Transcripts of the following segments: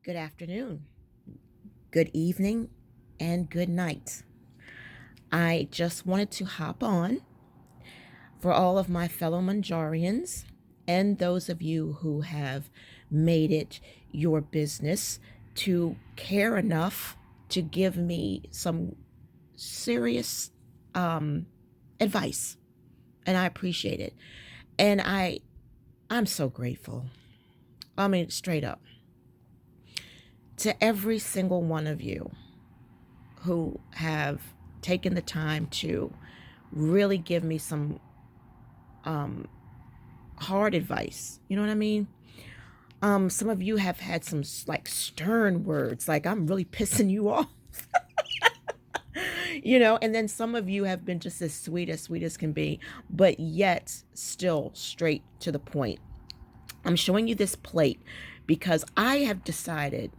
Good afternoon, good evening, and good night. I just wanted to hop on for all of my fellow Mounjarians and those of you who have made it your business to care enough to give me some serious advice. And I appreciate it. And I'm so grateful. I mean, straight up. To every single one of you who have taken the time to really give me some hard advice. You know what I mean? Some of you have had some like stern words, like I'm really pissing you off, and then some of you have been just as sweet as can be, but yet still straight to the point. I'm showing you this plate because I have decided,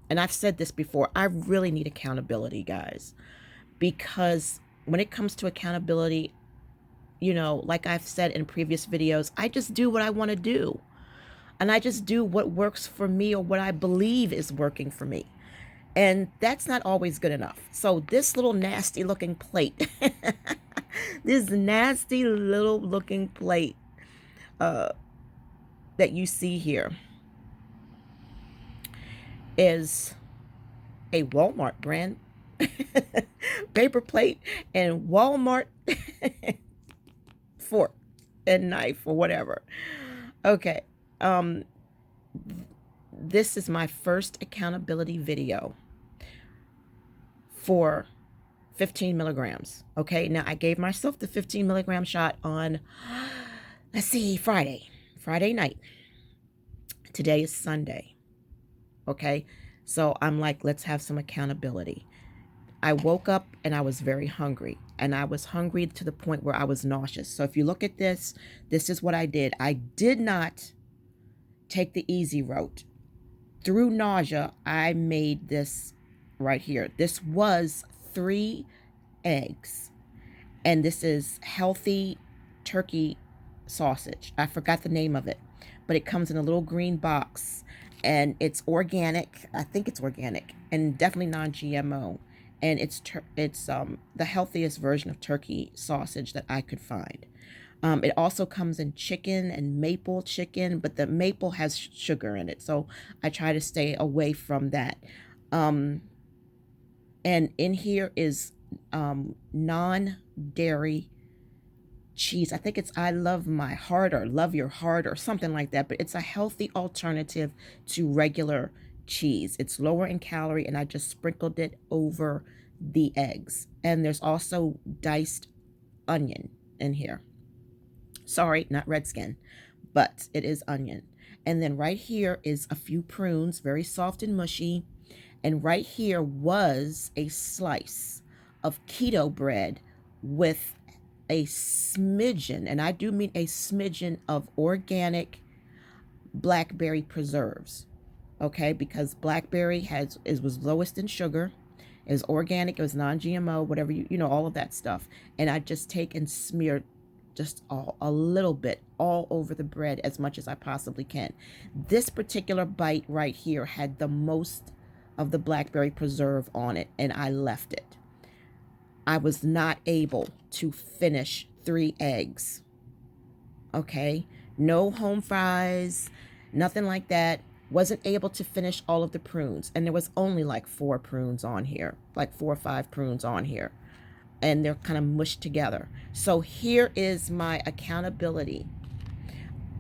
and I've said this before, I really need accountability, guys, because when it comes to accountability, like I've said in previous videos, I just do what I want to do. And I just do what works for me or what I believe is working for me. And that's not always good enough. So this little nasty looking plate, this nasty little looking plate that you see here is a Walmart brand paper plate and Walmart fork and knife or whatever. Okay. Um, this is my first accountability video for 15 milligrams. Okay, now I gave myself the 15 milligram shot on, let's see, Friday night. Today is Sunday. Okay, so I'm like, let's have some accountability. I woke up and I was very hungry, and I was hungry to the point where I was nauseous. So if you look at this, this is what I did. I did not take the easy route. Through nausea, I made this right here. This was 3 eggs, and this is healthy turkey sausage. I forgot the name of it, but it comes in a little green box, and it's organic. I think it's organic, and definitely non-GMO. And it's the healthiest version of turkey sausage that I could find. It also comes in chicken and maple chicken, but the maple has sugar in it, so I try to stay away from that. Um, and in here is non-dairy cheese. I think it's I love my heart or love your heart or something like that, but it's a healthy alternative to regular cheese. It's lower in calorie, and I just sprinkled it over the eggs. And there's also diced onion in here. Sorry, not red skin, but it is onion. And then right here is a few prunes, very soft and mushy. And right here was a slice of keto bread with a smidgen, and I do mean a smidgen, of organic blackberry preserves. Okay, because blackberry was lowest in sugar, it was organic, it was non-GMO, whatever all of that stuff. And I just take and smear just a little bit all over the bread as much as I possibly can. This particular bite right here had the most of the blackberry preserve on it, and I left it. I was not able to finish 3 eggs. Okay, no home fries, nothing like that. Wasn't able to finish all of the prunes, and there was only like 4 prunes on here, like 4 or 5 prunes on here, and they're kind of mushed together. So here is my accountability,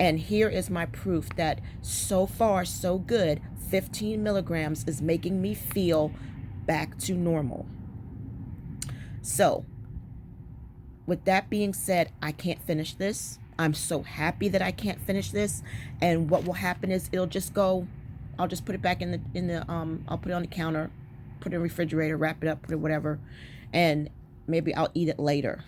and here is my proof that so far so good. 15 milligrams is making me feel back to normal. So with that being said, I can't finish this. I'm so happy that I can't finish this. And what will happen is it'll just go, I'll just put it back I'll put it on the counter, put it in the refrigerator, wrap it up, put it whatever, and maybe I'll eat it later.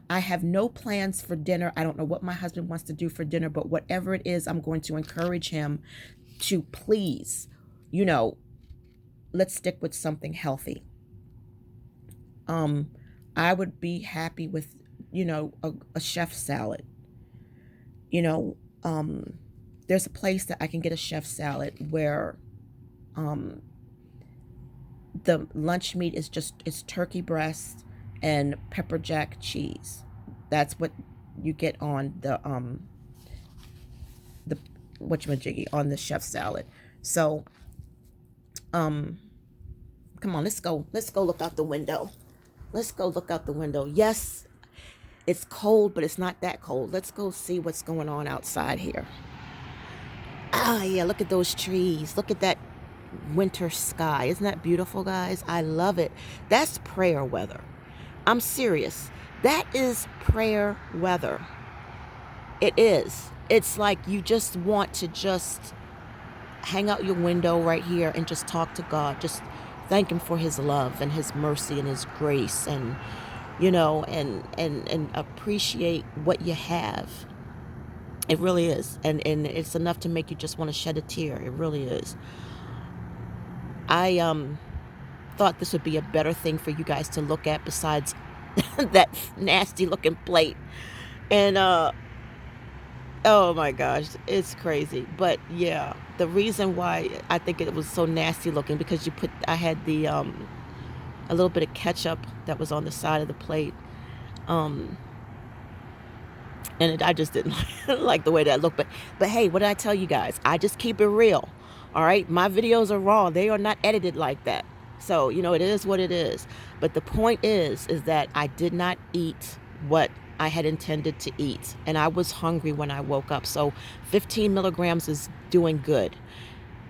I have no plans for dinner. I don't know what my husband wants to do for dinner, but whatever it is, I'm going to encourage him to please, let's stick with something healthy. I would be happy with, a chef salad. You know, there's a place that I can get a chef salad where Um, the lunch meat is just it's turkey breast and pepper jack cheese. That's what you get on the whatchamajiggy on the chef salad. So um come on, let's go look out the window. Let's go look out the window. Yes, it's cold, but it's not that cold. Let's go see what's going on outside here. Ah, yeah, look at those trees. Look at that winter sky. Isn't that beautiful, guys? I love it. That's prayer weather. I'm serious. That is prayer weather. It is. It's like you just want to just hang out your window right here and just talk to God. Just thank him for his love and his mercy and his grace, and and appreciate what you have. It really is. And it's enough to make you just want to shed a tear. It really is. I thought this would be a better thing for you guys to look at besides that nasty looking plate. And oh my gosh, it's crazy. But yeah, the reason why I think it was so nasty looking, because I had the a little bit of ketchup that was on the side of the plate. Um and I just didn't like the way that looked. But hey, what did I tell you guys? I just keep it real. All right, my videos are raw. They are not edited like that. So it is what it is. But the point is that I did not eat what I had intended to eat, and I was hungry when I woke up. So 15 milligrams is doing good.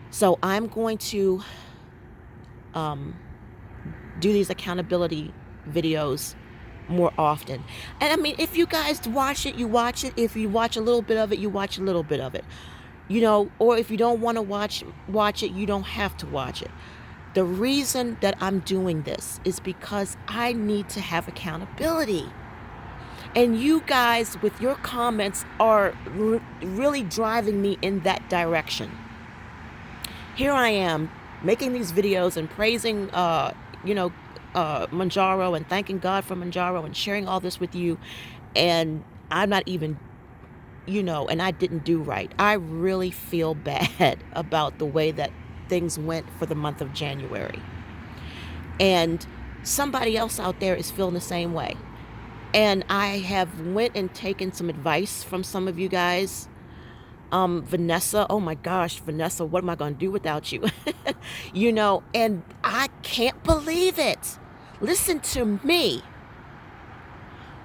So I'm going to do these accountability videos more often. And I mean, if you guys watch it, you watch it. If you watch a little bit of it, you watch a little bit of it. Or if you don't want to watch it, you don't have to watch it. The reason that I'm doing this is because I need to have accountability. And you guys with your comments are really driving me in that direction. Here I am making these videos and praising Mounjaro and thanking God for Mounjaro and sharing all this with you, and I'm not even and I didn't do right. I really feel bad about the way that things went for the month of January. And somebody else out there is feeling the same way. And I have went and taken some advice from some of you guys. Vanessa, oh my gosh, Vanessa, what am I going to do without you? And I can't believe it. Listen to me.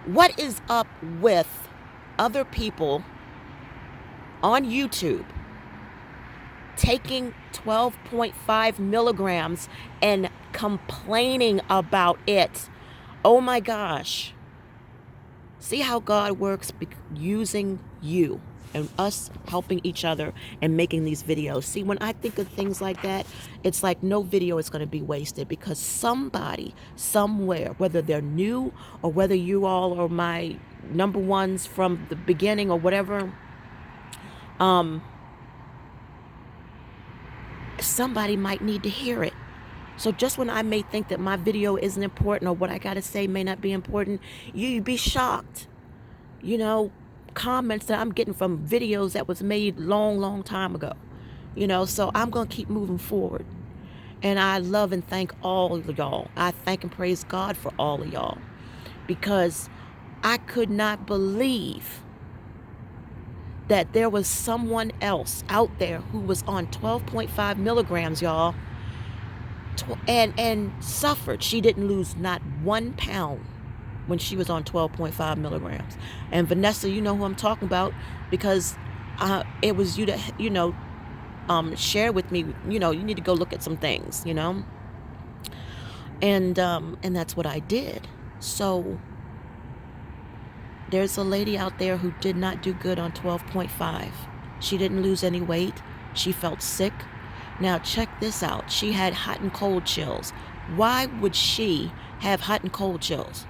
What is up with other people on YouTube taking 12.5 milligrams and complaining about it? Oh my gosh. See how God works using you and us helping each other and making these videos. See, when I think of things like that, it's like no video is going to be wasted, because somebody somewhere, whether they're new or whether you all are my number ones from the beginning or whatever, somebody might need to hear it. So just when I may think that my video isn't important or what I got to say may not be important, you'd be shocked. Comments that I'm getting from videos that was made long time ago. So I'm going to keep moving forward. And I love and thank all of y'all. I thank and praise God for all of y'all, because I could not believe that there was someone else out there who was on 12.5 milligrams, y'all, and suffered. She didn't lose not 1 pound when she was on 12.5 milligrams. And Vanessa, you know who I'm talking about, because it was you that, shared with me, you need to go look at some things, and that's what I did. So there's a lady out there who did not do good on 12.5. She didn't lose any weight. She felt sick. Now check this out. She had hot and cold chills. Why would she have hot and cold chills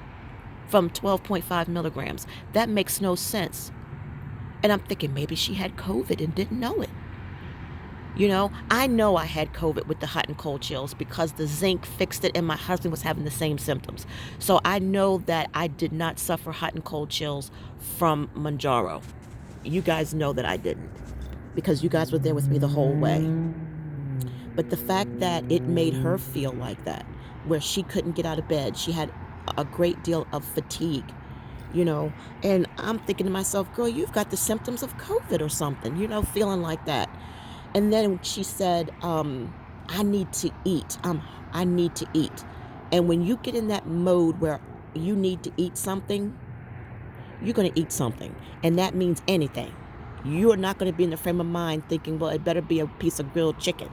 from 12.5 milligrams? That makes no sense. And I'm thinking maybe she had COVID and didn't know it. I know I had COVID with the hot and cold chills because the zinc fixed it, and my husband was having the same symptoms. So I know that I did not suffer hot and cold chills from Mounjaro. You guys know that I didn't, because you guys were there with me the whole way. But the fact that it made her feel like that, where she couldn't get out of bed, she had a great deal of fatigue, you know, and I'm thinking to myself, girl, you've got the symptoms of COVID or something, you know, feeling like that. And then she said, I need to eat. I need to eat. And when you get in that mode where you need to eat something, you're going to eat something. And that means anything. You are not going to be in the frame of mind thinking, well, it better be a piece of grilled chicken,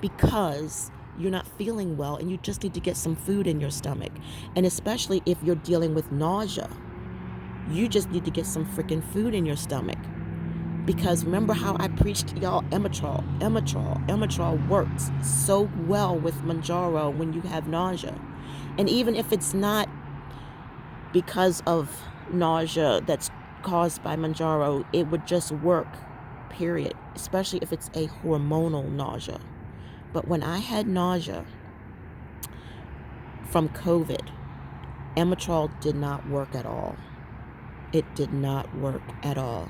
because you're not feeling well and you just need to get some food in your stomach. And especially if you're dealing with nausea, you just need to get some freaking food in your stomach. Because remember how I preached to y'all, Emetrol works so well with Mounjaro when you have nausea. And even if it's not because of nausea that's caused by Mounjaro, it would just work, period. Especially if it's a hormonal nausea. But when I had nausea from COVID, Emetrol did not work at all. It did not work at all.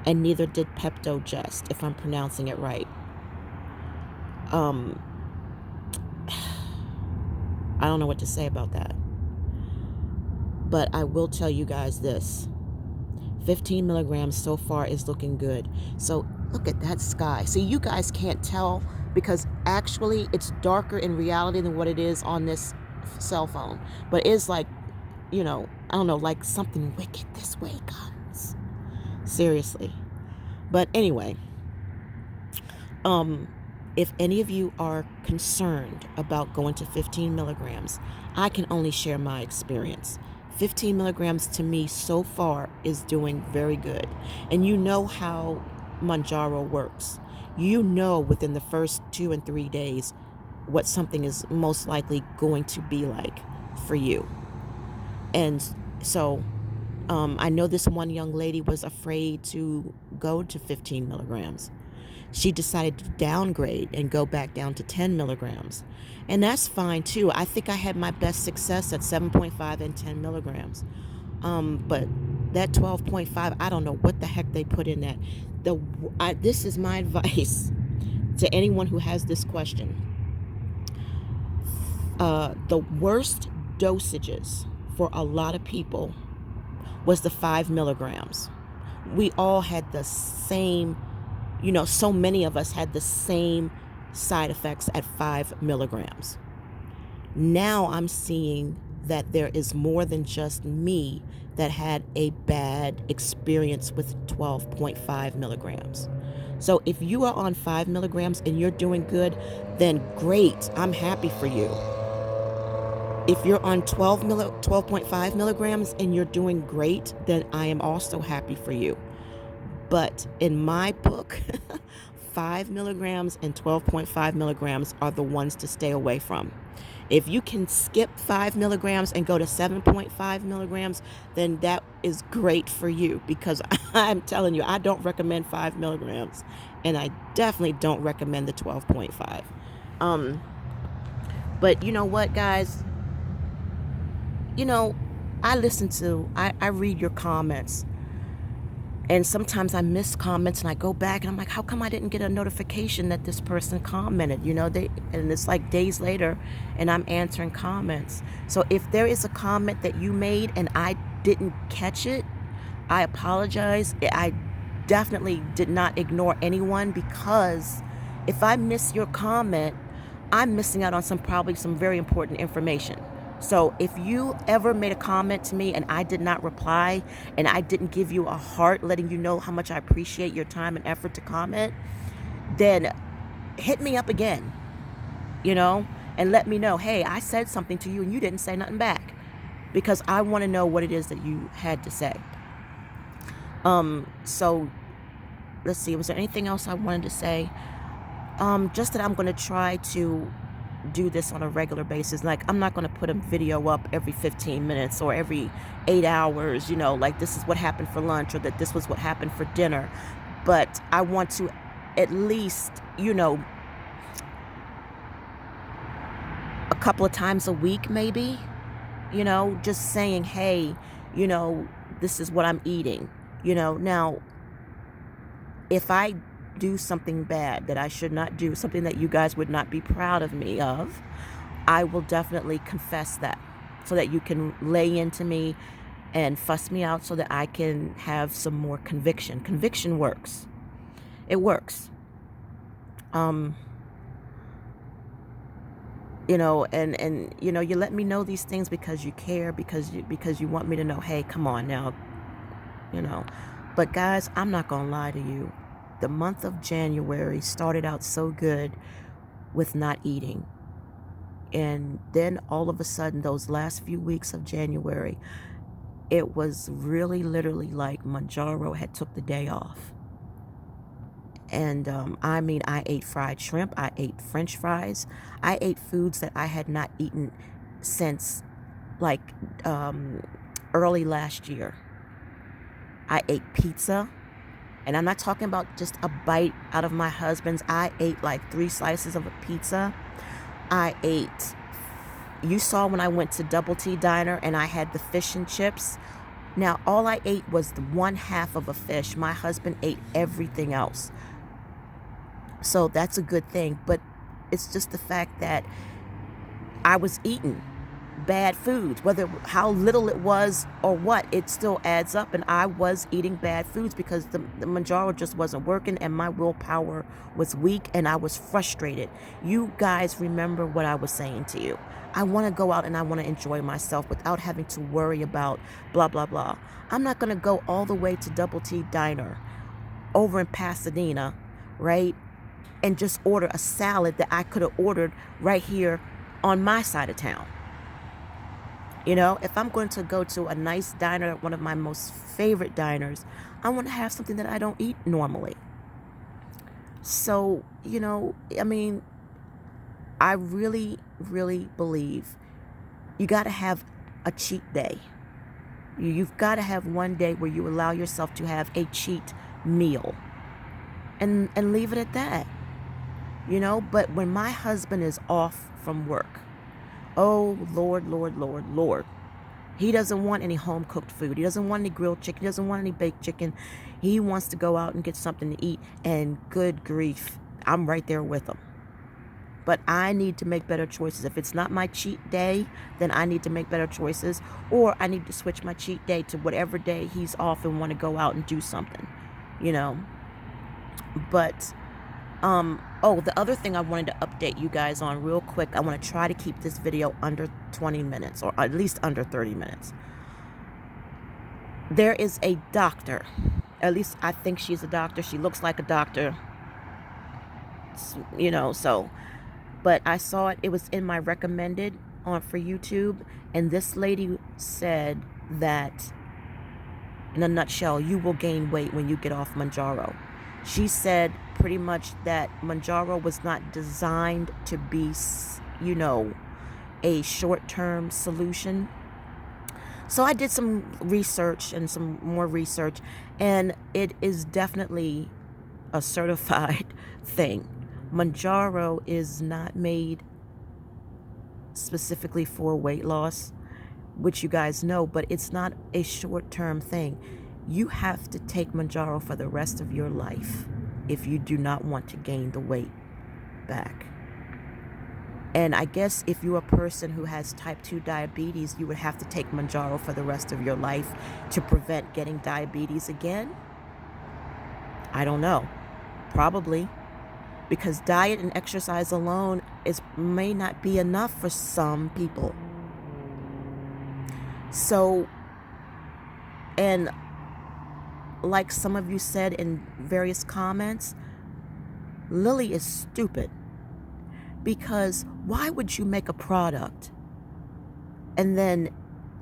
And neither did Pepto-Just, if I'm pronouncing it right. I don't know what to say about that. But I will tell you guys this. 15 milligrams so far is looking good. So look at that sky. See, you guys can't tell because actually it's darker in reality than what it is on this cell phone. But it's like, you know, I don't know, like something wicked this way comes. Seriously. But anyway, if any of you are concerned about going to 15 milligrams, I can only share my experience. 15 milligrams to me so far is doing very good. And you know how Mounjaro works. You know within the first 2 and 3 days what something is most likely going to be like for you. And so I know this one young lady was afraid to go to 15 milligrams. She decided to downgrade and go back down to 10 milligrams. And that's fine too. I think I had my best success at 7.5 and 10 milligrams. But that 12.5, I don't know what the heck they put in that. This is my advice to anyone who has this question. The worst dosages for a lot of people was the 5 milligrams. We all had the same, you know, so many of us had the same side effects at 5 milligrams. Now I'm seeing that there is more than just me that had a bad experience with 12.5 milligrams. So if you are on 5 milligrams and you're doing good, then great, I'm happy for you. If you're on 12.5 milligrams and you're doing great, then I am also happy for you. But in my book, 5 milligrams and 12.5 milligrams are the ones to stay away from. If you can skip 5 milligrams and go to 7.5 milligrams, then that is great for you, because I'm telling you, I don't recommend 5 milligrams, and I definitely don't recommend the 12.5. But you know what, guys? You know, I read your comments. And sometimes I miss comments and I go back and I'm like, how come I didn't get a notification that this person commented? You know, and it's like days later and I'm answering comments. So if there is a comment that you made and I didn't catch it, I apologize. I definitely did not ignore anyone, because if I miss your comment, I'm missing out on probably some very important information. So if you ever made a comment to me and I did not reply and I didn't give you a heart letting you know how much I appreciate your time and effort to comment, then hit me up again, you know, and let me know, hey, I said something to you and you didn't say nothing back, because I want to know what it is that you had to say. So let's see, was there anything else I wanted to say? Just that I'm going to try to do this on a regular basis. Like, I'm not going to put a video up every 15 minutes or every 8 hours, you know, like this is what happened for lunch or that this was what happened for dinner. But I want to at least, you know, a couple of times a week, maybe, you know, just saying, hey, you know, this is what I'm eating, you know. Now, if I do something bad that I should not do, something that you guys would not be proud of me of, I will definitely confess that so that you can lay into me and fuss me out so that I can have some more conviction. Conviction works. It works. You know, and you know, you let me know these things because you care, because you want me to know, hey, come on now, you know. But guys, I'm not gonna lie to you. The month of January started out so good with not eating. And then all of a sudden, those last few weeks of January, it was really literally like Mounjaro had took the day off. And I mean, I ate fried shrimp, I ate French fries, I ate foods that I had not eaten since like early last year. I ate pizza, and I'm not talking about just a bite out of my husband's. I ate like 3 slices of a pizza. I ate, you saw when I went to Double T Diner and I had the fish and chips. Now, all I ate was the 1/2 of a fish. My husband ate everything else. So that's a good thing. But it's just the fact that I was eating bad foods, whether how little it was or what, it still adds up. And I was eating bad foods because the Mounjaro just wasn't working and my willpower was weak and I was frustrated. You guys remember what I was saying to you. I want to go out and I want to enjoy myself without having to worry about blah, blah, blah. I'm not going to go all the way to Double T Diner over in Pasadena, right? And just order a salad that I could have ordered right here on my side of town. You know, if I'm going to go to a nice diner, one of my most favorite diners, I want to have something that I don't eat normally. So, you know, I mean, I really, really believe you got to have a cheat day. You've got to have one day where you allow yourself to have a cheat meal and leave it at that. You know, but when my husband is off from work, oh, Lord, Lord, Lord, Lord. He doesn't want any home-cooked food. He doesn't want any grilled chicken. He doesn't want any baked chicken. He wants to go out and get something to eat. And good grief, I'm right there with him. But I need to make better choices. If it's not my cheat day, then I need to make better choices. Or I need to switch my cheat day to whatever day he's off and want to go out and do something. You know. But oh, the other thing I wanted to update you guys on real quick, I want to try to keep this video under 20 minutes, or at least under 30 minutes. There is a doctor, at least I think she's a doctor. She looks like a doctor, you know, so, but I saw it, it was in my recommended on for YouTube, and this lady said that, in a nutshell, you will gain weight when you get off Mounjaro. She said pretty much that Mounjaro was not designed to be, you know, a short-term solution. So I did some research and some more research, and it is definitely a certified thing. Mounjaro is not made specifically for weight loss, which you guys know, but it's not a short-term thing. You have to take Mounjaro for the rest of your life if you do not want to gain the weight back. And I guess if you're a person who has type 2 diabetes, you would have to take Mounjaro for the rest of your life to prevent getting diabetes again. I don't know. Probably. Because diet and exercise alone may not be enough for some people. So, and like some of you said in various comments, Lily is stupid. Because why would you make a product and then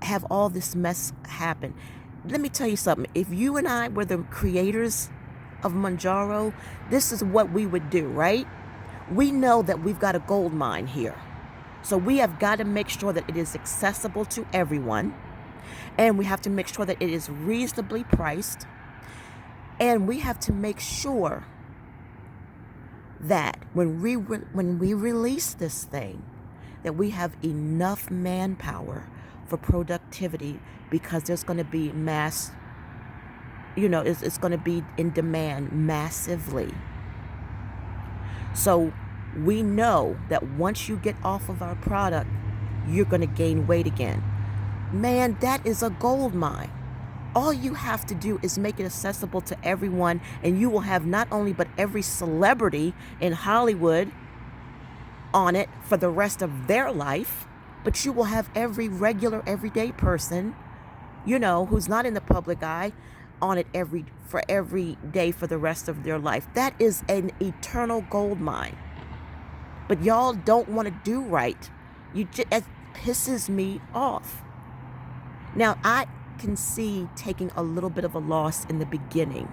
have all this mess happen? Let me tell you something. If you and I were the creators of Mounjaro, this is what we would do, right? We know that we've got a gold mine here. So we have got to make sure that it is accessible to everyone. And we have to make sure that it is reasonably priced. And we have to make sure that when we release this thing, that we have enough manpower for productivity, because there's going to be mass, you know, it's going to be in demand massively. So we know that once you get off of our product, you're going to gain weight again. Man, that is a gold mine. All you have to do is make it accessible to everyone, and you will have not only but every celebrity in Hollywood on it for the rest of their life, but you will have every regular, everyday person, who's not in the public eye, on it for every day for the rest of their life. That is an eternal gold mine. But y'all don't want to do right. It pisses me off. Now, I can see taking a little bit of a loss in the beginning,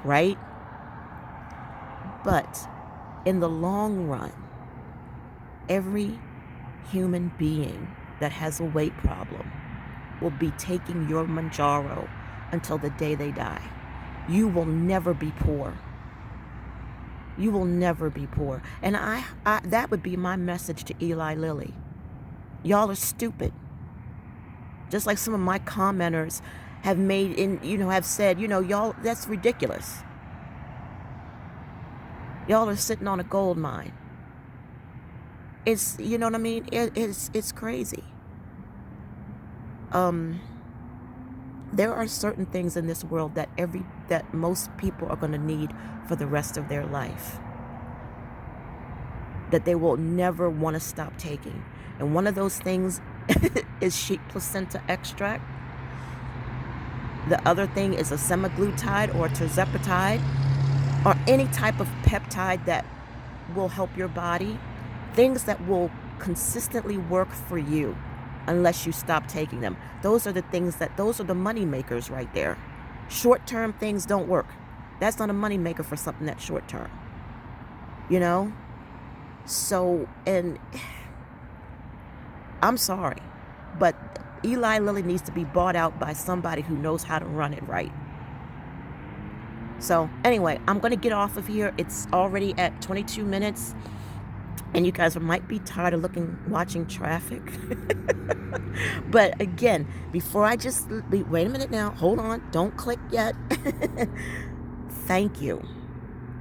right? But in the long run, every human being that has a weight problem will be taking your Mounjaro until the day they die. You will never be poor. You will never be poor. And I that would be my message to Eli Lilly. Y'all are stupid. Just like some of my commenters have have said, y'all, that's ridiculous. Y'all are sitting on a gold mine. It's, you know what I mean? It's crazy. There are certain things in this world that most people are going to need for the rest of their life, that they will never want to stop taking. And one of those things is sheep placenta extract. The other thing is a semaglutide or tirzepatide, or any type of peptide that will help your body. Things that will consistently work for you unless you stop taking them. Those are the money makers right there. Short-term things don't work. That's not a money maker for something that's short-term. So, and I'm sorry, but Eli Lilly needs to be bought out by somebody who knows how to run it right. So anyway, I'm going to get off of here. It's already at 22 minutes. And you guys might be tired of watching traffic. But again, before I wait a minute now. Hold on. Don't click yet. Thank you.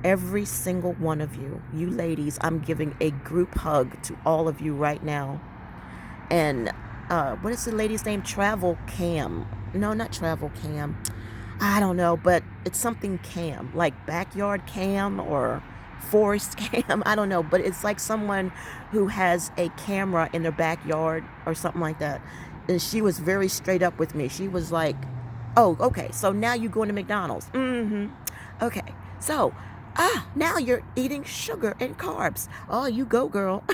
Every single one of you. You ladies, I'm giving a group hug to all of you right now. And what is the lady's name? Travel Cam. No, not Travel Cam. I don't know, but it's something Cam, like Backyard Cam or Forest Cam. I don't know, but it's like someone who has a camera in their backyard or something like that. And she was very straight up with me. She was like, oh, okay, so now you're going to McDonald's. Okay, so now you're eating sugar and carbs. Oh, you go, girl.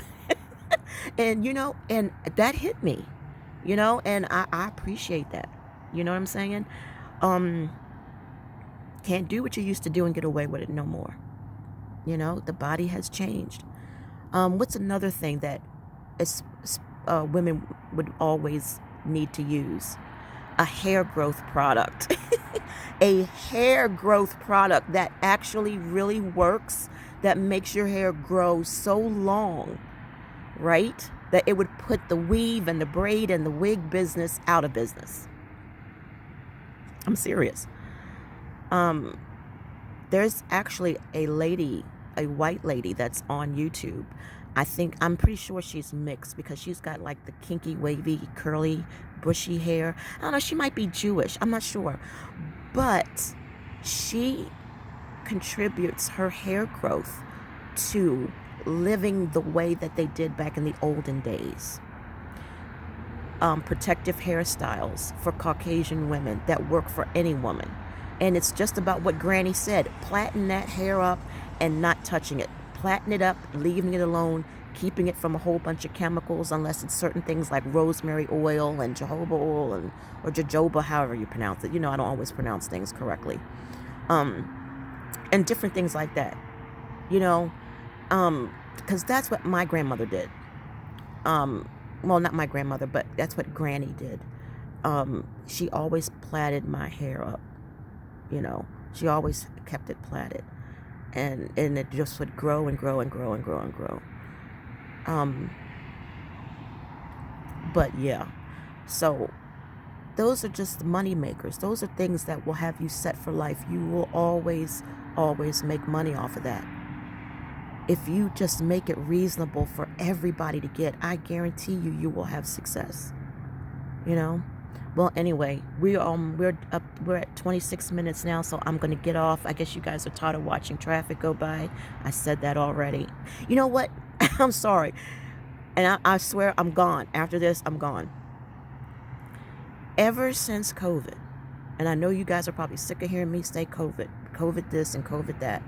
And and that hit me, and I appreciate that. You know what I'm saying? Can't do what you used to do and get away with it no more. The body has changed. What's another thing that women would always need to use? A hair growth product. A hair growth product that actually really works, that makes your hair grow so long, right? That it would put the weave and the braid and the wig business out of business. I'm serious. There's actually a white lady that's on YouTube. I'm pretty sure she's mixed because she's got like the kinky, wavy, curly, bushy hair. I don't know, she might be Jewish. I'm not sure. But she contributes her hair growth to living the way that they did back in the olden days. Protective hairstyles for Caucasian women that work for any woman. And it's just about what Granny said. Plaiting that hair up and not touching it. Plaiting it up, leaving it alone, keeping it from a whole bunch of chemicals, unless it's certain things like rosemary oil and jojoba oil or jojoba, however you pronounce it. I don't always pronounce things correctly. And different things like that. Because that's what my grandmother did. Well, not my grandmother, but that's what Granny did. She always plaited my hair up. She always kept it plaited, and it just would grow and grow and grow and grow and grow. But yeah, so those are just money makers. Those are things that will have you set for life. You will always make money off of that. If you just make it reasonable for everybody to get, I guarantee you, you will have success. You know? Well, anyway, we're at 26 minutes now, so I'm gonna get off. I guess you guys are tired of watching traffic go by. I said that already. You know what? I'm sorry. And I swear I'm gone. After this, I'm gone. Ever since COVID, and I know you guys are probably sick of hearing me say COVID, COVID this and COVID that.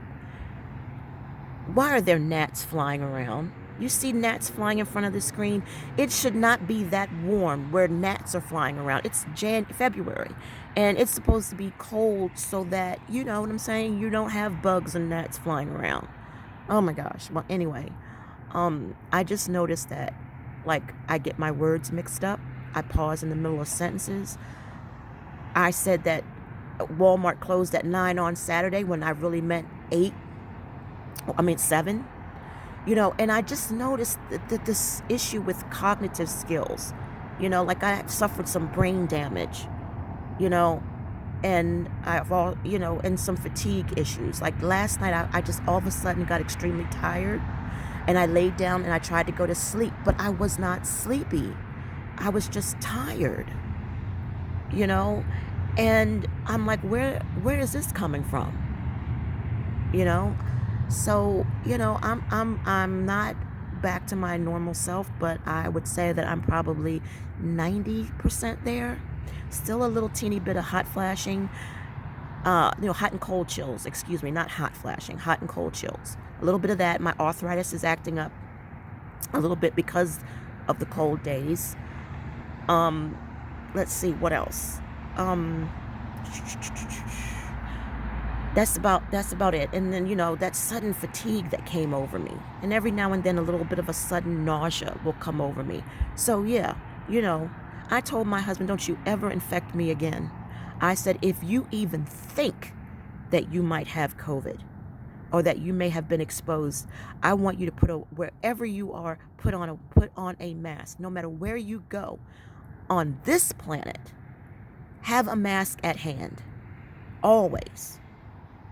Why are there gnats flying around? You see gnats flying in front of the screen? It should not be that warm where gnats are flying around. It's February, and it's supposed to be cold so that, you know what I'm saying, you don't have bugs and gnats flying around. Oh my gosh. Well, anyway, I just noticed that, like, I get my words mixed up. I pause in the middle of sentences. I said that Walmart closed at 9 on Saturday when I really meant 7. You know, and I just noticed that this issue with cognitive skills, you know, like I suffered some brain damage, you know, and and some fatigue issues. Like last night, I just all of a sudden got extremely tired, and I laid down and I tried to go to sleep, but I was not sleepy. I was just tired, you know, and I'm like, where is this coming from? You know? So, you know, I'm not back to my normal self, but I would say that I'm probably 90% there. Still a little teeny bit of hot flashing, hot and cold chills, excuse me, not hot flashing, hot and cold chills. A little bit of that. My arthritis is acting up a little bit because of the cold days. Let's see, what else? That's about it. And then, you know, that sudden fatigue that came over me. And every now and then a little bit of a sudden nausea will come over me. So yeah, you know, I told my husband, don't you ever infect me again. I said, if you even think that you might have COVID or that you may have been exposed, I want you to wherever you are, put on a mask. No matter where you go on this planet, have a mask at hand. Always.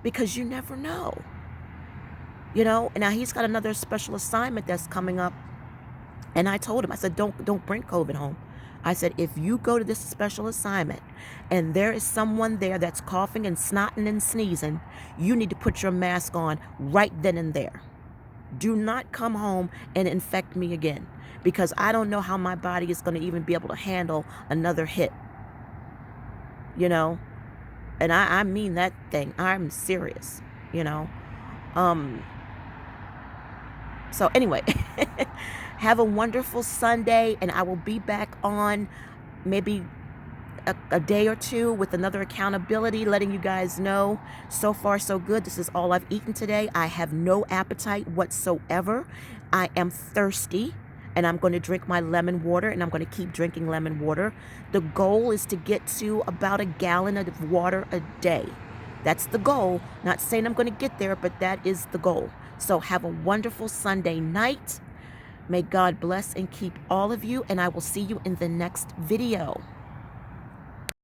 Because you never know, you know. And now he's got another special assignment that's coming up, and I told him, I said, don't bring COVID home. I said, if you go to this special assignment and there is someone there that's coughing and snotting and sneezing, you need to put your mask on right then and there. Do not come home and infect me again, because I don't know how my body is going to even be able to handle another hit, you know. And I mean that thing. I'm serious, you know. So anyway, have a wonderful Sunday, and I will be back on maybe a day or two with another accountability, letting you guys know. So far, so good. This is all I've eaten today. I have no appetite whatsoever. I am thirsty. And I'm going to drink my lemon water, and I'm going to keep drinking lemon water. The goal is to get to about a gallon of water a day. That's the goal. Not saying I'm going to get there, but that is the goal. So have a wonderful Sunday night. May God bless and keep all of you, and I will see you in the next video.